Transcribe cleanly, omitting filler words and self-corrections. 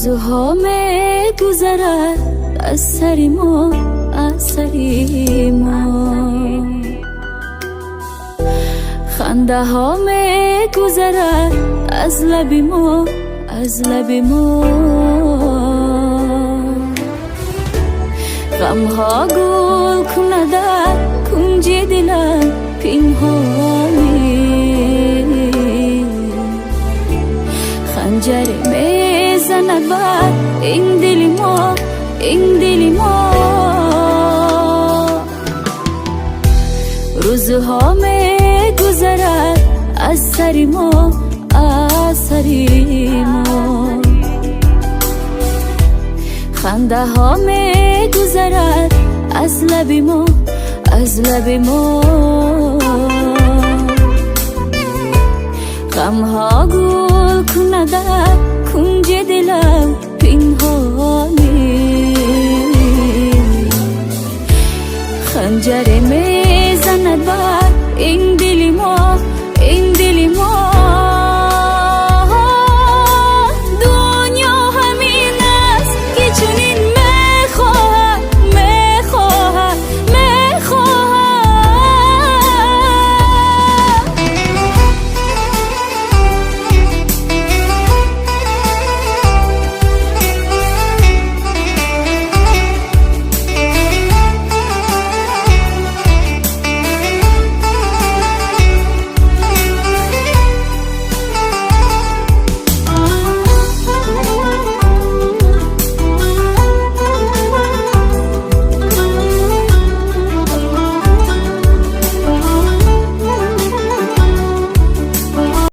روزها می گذرد از سر ما، از سر ما. خنده ها می گذرد از لب ما، از لب ما. غم ها گل کنه در کنج دلم پنهانی. خنجر میزند بر این دل ما، این دل ما. روزها می گذرد از سر ما، از سر ما. خنده ها می گذرد از لب ما، از لب ما. غم ها گل کنه در کنج دلم پنهانی.